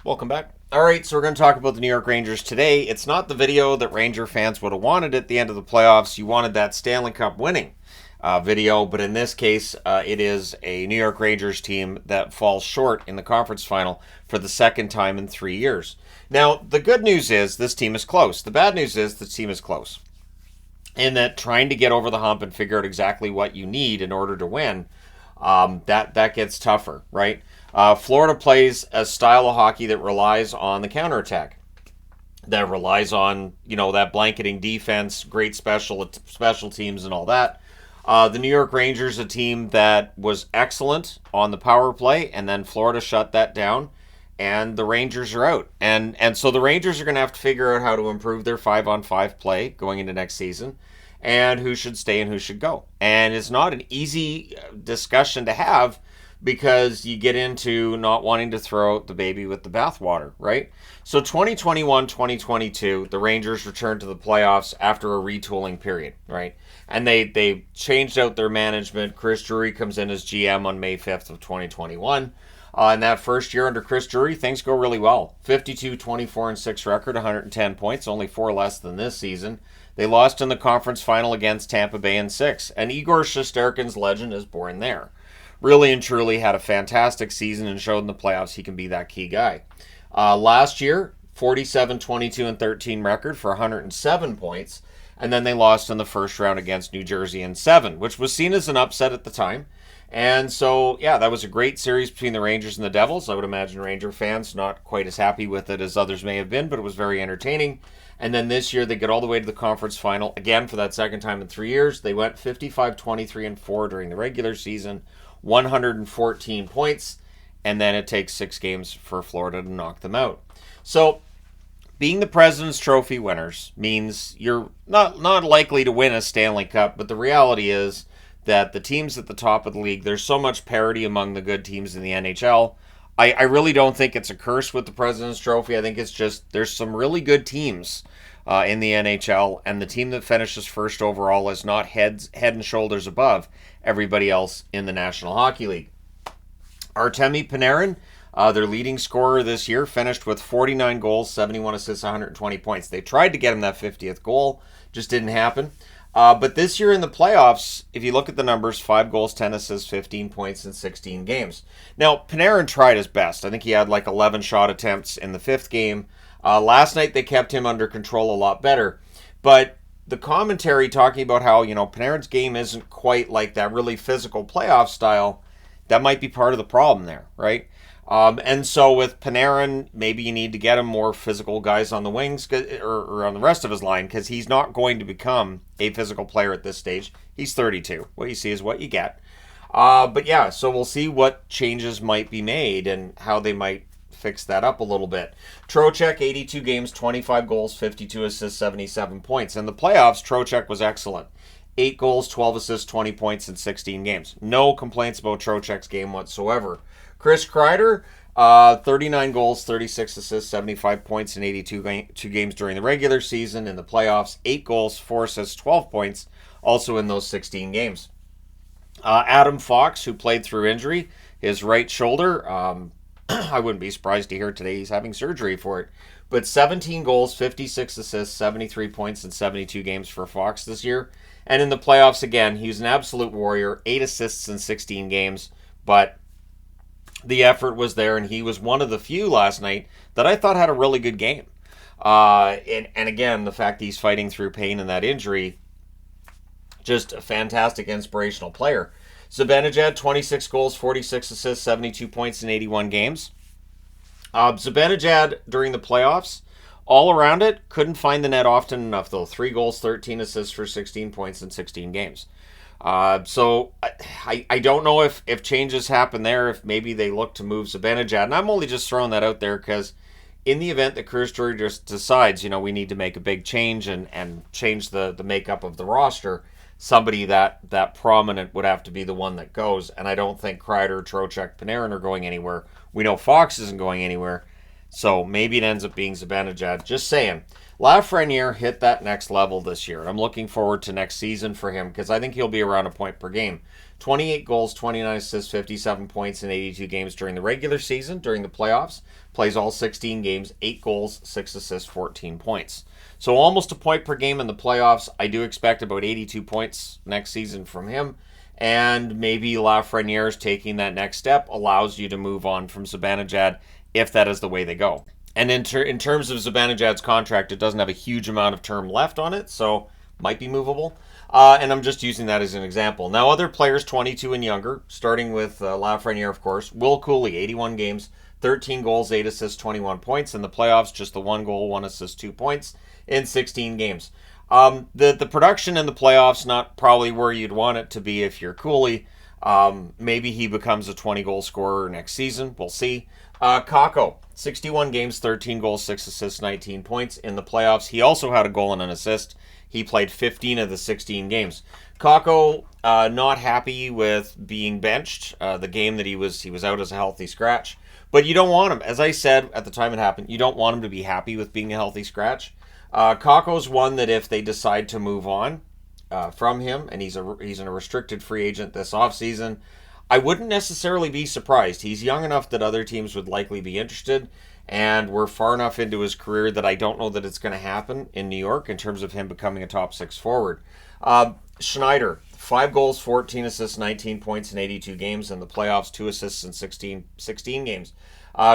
Welcome back. All right, so we're going to talk about the New York Rangers today. It's not the video that Ranger fans would have wanted at the end of the playoffs. You wanted that Stanley Cup winning video, but in this case, it is a New York Rangers team that falls short in the conference final for the second time in 3 years. Now, the good news is this team is close. The bad news is this team is close. In that trying to get over the hump and figure out exactly what you need in order to win, that gets tougher, right? Florida plays a style of hockey that relies on the counterattack, that relies on, that blanketing defense, great special teams and all that. The New York Rangers, a team that was excellent on the power play, and then Florida shut that down, and the Rangers are out. And so the Rangers are going to have to figure out how to improve their 5-on-5 play going into next season, and who should stay and who should go. And it's not an easy discussion to have, because you get into not wanting to throw out the baby with the bathwater, right? So 2021-2022, the Rangers returned to the playoffs after a retooling period, right? And they changed out their management. Chris Drury comes in as GM on May 5th of 2021. In that first year under Chris Drury, things go really well. 52-24-6 record, 110 points, only 4 less than this season. They lost in the conference final against Tampa Bay in 6. And Igor Shesterkin's legend is born there. Really and truly had a fantastic season and showed in the playoffs he can be that key guy. Last year, 47-22-13 record for 107 points. And then they lost in the first round against New Jersey in 7, which was seen as an upset at the time. And so, yeah, that was a great series between the Rangers and the Devils. I would imagine Ranger fans not quite as happy with it as others may have been, but it was very entertaining. And then this year, they get all the way to the conference final, again, for that second time in 3 years. They went 55-23-4 during the regular season, 114 points, and then it takes 6 games for Florida to knock them out. So, being the President's Trophy winners means you're not likely to win a Stanley Cup, but the reality is that the teams at the top of the league, there's so much parity among the good teams in the NHL. I really don't think it's a curse with the President's Trophy. I think it's just there's some really good teams in the NHL, and the team that finishes first overall is not head and shoulders above everybody else in the National Hockey League. Artemi Panarin, their leading scorer this year, finished with 49 goals, 71 assists, 120 points. They tried to get him that 50th goal, just didn't happen. But this year in the playoffs, if you look at the numbers, 5 goals, 10 assists, 15 points in 16 games. Now, Panarin tried his best. I think he had like 11 shot attempts in the 5th game. Last night, they kept him under control a lot better. But the commentary talking about how, Panarin's game isn't quite like that really physical playoff style, that might be part of the problem there, right? And so with Panarin, maybe you need to get him more physical guys on the wings or on the rest of his line, because he's not going to become a physical player at this stage. He's 32. What you see is what you get. But yeah, so we'll see what changes might be made and how they might fix that up a little bit. Trocheck, 82 games, 25 goals, 52 assists, 77 points. In the playoffs, Trocheck was excellent. 8 goals, 12 assists, 20 points in 16 games. No complaints about Trocheck's game whatsoever. Chris Kreider, 39 goals, 36 assists, 75 points in 82 games during the regular season. In the playoffs, 8 goals, 4 assists, 12 points, also in those 16 games. Adam Fox, who played through injury, his right shoulder, I wouldn't be surprised to hear today he's having surgery for it. But 17 goals, 56 assists, 73 points in 72 games for Fox this year. And in the playoffs, again, he was an absolute warrior, 8 assists in 16 games, but the effort was there, and he was one of the few last night that I thought had a really good game. And again, the fact that he's fighting through pain and that injury, just a fantastic, inspirational player. Zibanejad, 26 goals, 46 assists, 72 points in 81 games. Zibanejad, during the playoffs, all around it, couldn't find the net often enough, though. 3 goals, 13 assists for 16 points in 16 games. So I don't know if changes happen there, if maybe they look to move Zibanejad. And I'm only just throwing that out there because in the event that Chris Drury just decides, we need to make a big change and change the makeup of the roster, somebody that prominent would have to be the one that goes. And I don't think Kreider, Trocheck, Panarin are going anywhere. We know Fox isn't going anywhere. So maybe it ends up being Zibanejad. Just saying. Lafreniere hit that next level this year. I'm looking forward to next season for him because I think he'll be around a point per game. 28 goals, 29 assists, 57 points in 82 games during the regular season. During the playoffs, plays all 16 games, 8 goals, 6 assists, 14 points. So almost a point per game in the playoffs. I do expect about 82 points next season from him. And maybe Lafreniere's taking that next step allows you to move on from Zibanejad if that is the way they go. And in terms of Zibanejad's contract, it doesn't have a huge amount of term left on it, so might be movable. And I'm just using that as an example. Now, other players 22 and younger, starting with Lafreniere, of course. Will Cooley, 81 games, 13 goals, 8 assists, 21 points. In the playoffs, just the 1 goal, 1 assist, 2 points in 16 games. The production in the playoffs, not probably where you'd want it to be if you're Cooley. Maybe he becomes a 20-goal scorer next season. We'll see. Kakko, 61 games, 13 goals, 6 assists, 19 points. In the playoffs, he also had a goal and an assist. He played 15 of the 16 games. Kakko, not happy with being benched. The game that he was out as a healthy scratch. But you don't want him. As I said at the time it happened, you don't want him to be happy with being a healthy scratch. Kakko's one that if they decide to move on from him, and he's a restricted free agent this offseason, I wouldn't necessarily be surprised. He's young enough that other teams would likely be interested, and we're far enough into his career that I don't know that it's going to happen in New York in terms of him becoming a top 6 forward. Schneider, 5 goals, 14 assists, 19 points in 82 games. In the playoffs, 2 assists in 16 games.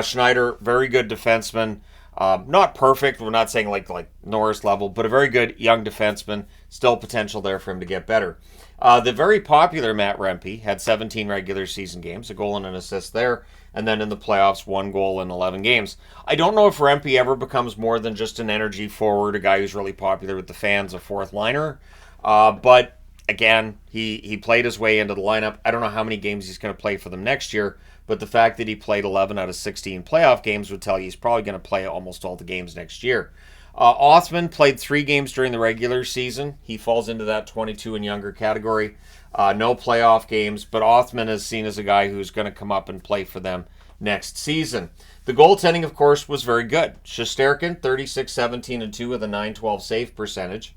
Schneider, very good defenseman. Not perfect. We're not saying like Norris level, but a very good young defenseman. Still potential there for him to get better. The very popular Matt Rempe had 17 regular season games, a goal and an assist there, and then in the playoffs, 1 goal in 11 games. I don't know if Rempe ever becomes more than just an energy forward, a guy who's really popular with the fans, a fourth liner. But again, he played his way into the lineup. I don't know how many games he's going to play for them next year, but the fact that he played 11 out of 16 playoff games would tell you he's probably going to play almost all the games next year. Othman played 3 games during the regular season. He falls into that 22 and younger category. No playoff games, but Othman is seen as a guy who's going to come up and play for them next season. The goaltending, of course, was very good. Shesterkin, 36-17-2 with a .912 save percentage.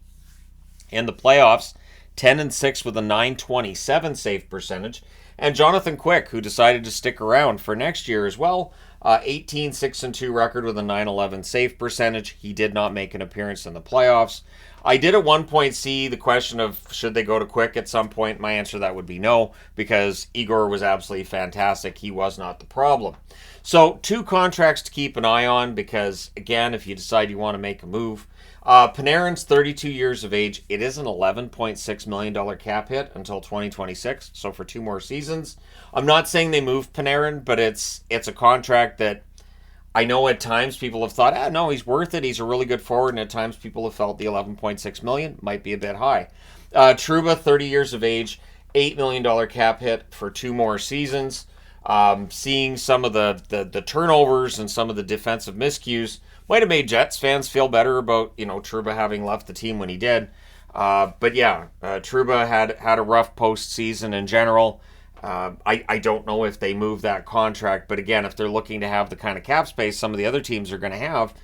In the playoffs, 10-6 with a .927 save percentage. And Jonathan Quick, who decided to stick around for next year as well, 18-6-2 record with a .911 save percentage. He did not make an appearance in the playoffs. I did at one point see the question of should they go to Quick at some point. My answer to that would be no, because Igor was absolutely fantastic. He was not the problem. So 2 contracts to keep an eye on because, again, if you decide you want to make a move, Panarin's 32 years of age. It is an $11.6 million cap hit until 2026, so for 2 more seasons. I'm not saying they moved Panarin, but it's a contract that I know at times people have thought, no, he's worth it. He's a really good forward, and at times people have felt the $11.6 million might be a bit high. Trouba, 30 years of age, $8 million cap hit for 2 more seasons. Seeing some of the turnovers and some of the defensive miscues might have made Jets fans feel better about, Trouba having left the team when he did. But yeah, Trouba had a rough postseason in general. I don't know if they move that contract, but again, if they're looking to have the kind of cap space some of the other teams are going to have,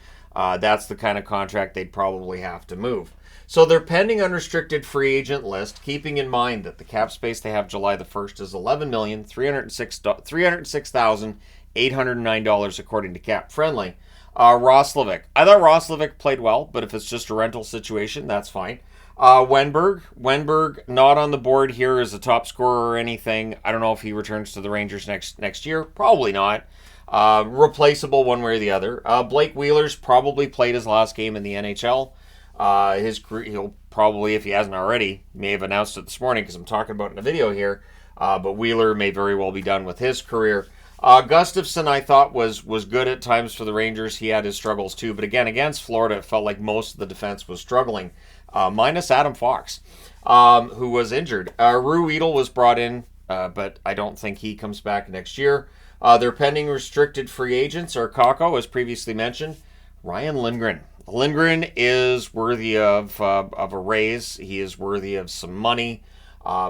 that's the kind of contract they'd probably have to move. So their pending unrestricted free agent list, keeping in mind that the cap space they have July the 1st is $11,306,809 according to Cap Friendly. Roslovic. I thought Roslovic played well, but if it's just a rental situation, that's fine. Wenberg not on the board here as a top scorer or anything. I don't know if he returns to the Rangers next year. Probably not. Replaceable one way or the other. Blake Wheeler's probably played his last game in the NHL. He'll probably, if he hasn't already, may have announced it this morning because I'm talking about it in a video here. But Wheeler may very well be done with his career. Gustafsson, I thought, was good at times for the Rangers. He had his struggles too. But again, against Florida, it felt like most of the defense was struggling. Minus Adam Fox, who was injured. Rue Edel was brought in, but I don't think he comes back next year. Their pending restricted free agents are Kakko, as previously mentioned. Ryan Lindgren. Lindgren is worthy of a raise. He is worthy of some money.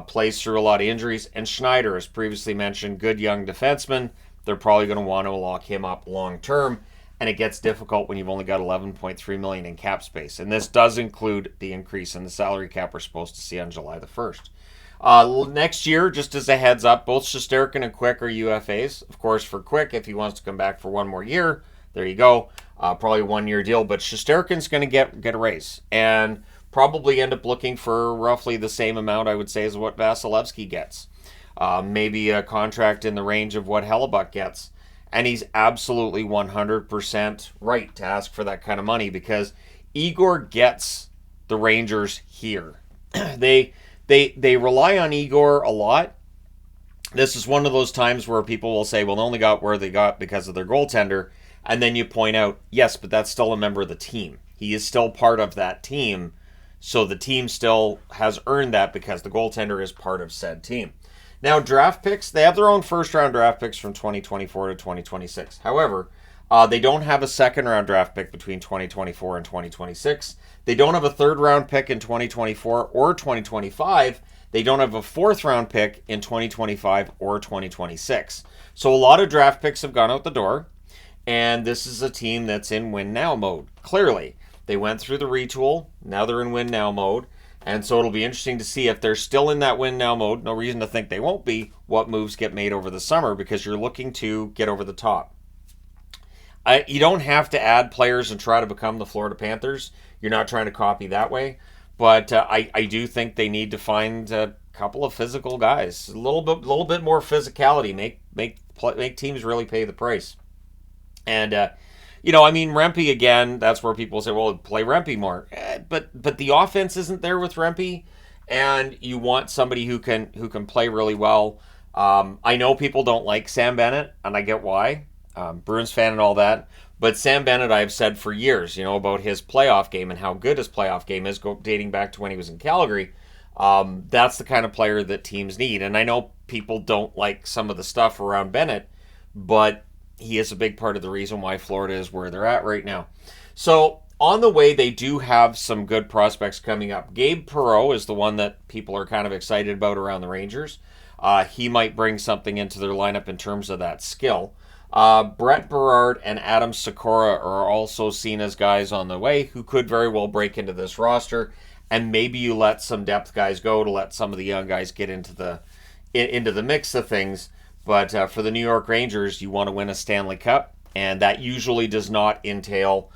Plays through a lot of injuries. And Schneider, as previously mentioned, good young defenseman. They're probably going to want to lock him up long term. And it gets difficult when you've only got $11.3 million in cap space. And this does include the increase in the salary cap we're supposed to see on July the 1st. Next year, just as a heads up, both Shesterkin and Quick are UFAs. Of course, for Quick, if he wants to come back for one more year, there you go. Probably a 1 year deal. But Shesterkin's going to get a raise and probably end up looking for roughly the same amount, I would say, as what Vasilevsky gets. Maybe a contract in the range of what Hellebuck gets. And he's absolutely 100% right to ask for that kind of money because Igor gets the Rangers here. They rely on Igor a lot. This is one of those times where people will say, well, they only got where they got because of their goaltender. And then you point out, yes, but that's still a member of the team. He is still part of that team. So the team still has earned that because the goaltender is part of said team. Now, draft picks, they have their own first-round draft picks from 2024 to 2026. However, they don't have a second-round draft pick between 2024 and 2026. They don't have a third-round pick in 2024 or 2025. They don't have a fourth-round pick in 2025 or 2026. So a lot of draft picks have gone out the door, and this is a team that's in win-now mode. Clearly, they went through the retool. Now they're in win-now mode. And so it'll be interesting to see if they're still in that win-now mode. No reason to think they won't be. What moves get made over the summer because you're looking to get over the top. You don't have to add players and try to become the Florida Panthers. You're not trying to copy that way. But I do think they need to find a couple of physical guys. A little bit more physicality. Make teams really pay the price. And Rempe again, that's where people say, well, play Rempe more. But the offense isn't there with Rempe, and you want somebody who can play really well. I know people don't like Sam Bennett, and I get why. Bruins fan and all that. But Sam Bennett, I've said for years, about his playoff game and how good his playoff game is, dating back to when he was in Calgary. That's the kind of player that teams need. And I know people don't like some of the stuff around Bennett, but he is a big part of the reason why Florida is where they're at right now. So on the way, they do have some good prospects coming up. Gabe Perreault is the one that people are kind of excited about around the Rangers. He might bring something into their lineup in terms of that skill. Brett Berard and Adam Sikora are also seen as guys on the way who could very well break into this roster. And maybe you let some depth guys go to let some of the young guys get into the mix of things. But for the New York Rangers, you want to win a Stanley Cup, and that usually does not entail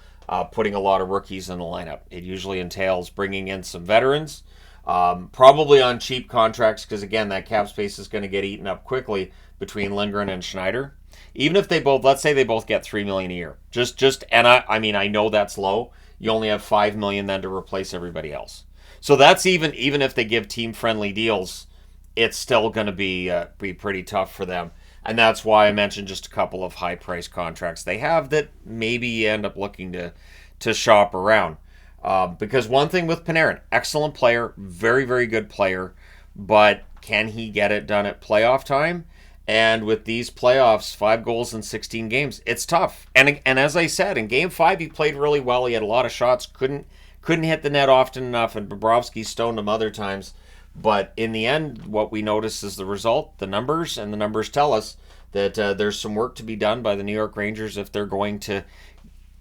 putting a lot of rookies in the lineup. It usually entails bringing in some veterans, probably on cheap contracts, because again, that cap space is going to get eaten up quickly between Lindgren and Schneider. Even if let's say they both get $3 million a year, and I know that's low. You only have $5 million then to replace everybody else. So that's even if they give team-friendly deals, it's still going to be pretty tough for them. And that's why I mentioned just a couple of high-priced contracts they have that maybe you end up looking to shop around. Because one thing with Panarin, excellent player, very, very good player, but can he get it done at playoff time? And with these playoffs, 5 goals in 16 games, it's tough. And as I said, in Game 5, he played really well. He had a lot of shots, couldn't hit the net often enough, and Bobrovsky stoned him other times. But in the end, what we notice is the result, the numbers, and the numbers tell us that there's some work to be done by the New York Rangers if they're going to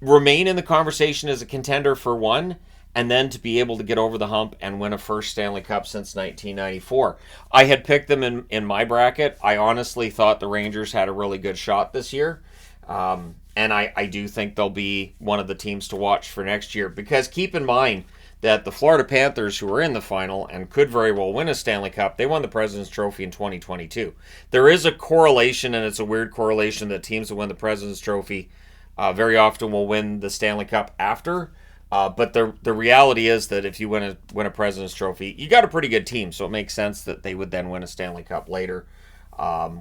remain in the conversation as a contender for one, and then to be able to get over the hump and win a first Stanley Cup since 1994. I had picked them in my bracket. I honestly thought the Rangers had a really good shot this year. And I do think they'll be one of the teams to watch for next year. Because keep in mind that the Florida Panthers, who are in the final and could very well win a Stanley Cup, they won the President's Trophy in 2022. There is a correlation, and it's a weird correlation, that teams that win the President's Trophy very often will win the Stanley Cup after. But the reality is that if you win a President's Trophy, you got a pretty good team, so it makes sense that they would then win a Stanley Cup later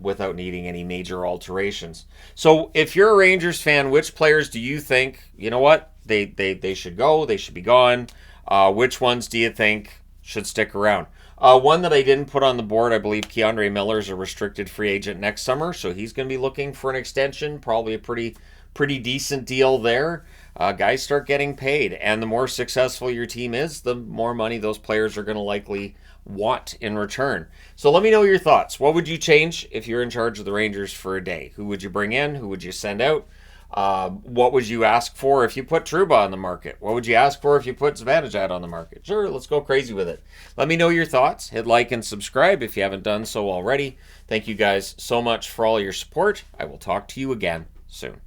without needing any major alterations. So if you're a Rangers fan, which players do you think, you know what, they should go, they should be gone? Which ones do you think should stick around? One that I didn't put on the board, I believe Keandre Miller is a restricted free agent next summer, so he's going to be looking for an extension, probably a pretty decent deal there. Guys start getting paid, and the more successful your team is, the more money those players are going to likely want in return. So let me know your thoughts. What would you change if you're in charge of the Rangers for a day? Who would you bring in? Who would you send out? What would you ask for if you put Trouba on the market? What would you ask for if you put Zibanejad on the market? Sure, let's go crazy with it. Let me know your thoughts. Hit like and subscribe if you haven't done so already. Thank you guys so much for all your support. I will talk to you again soon.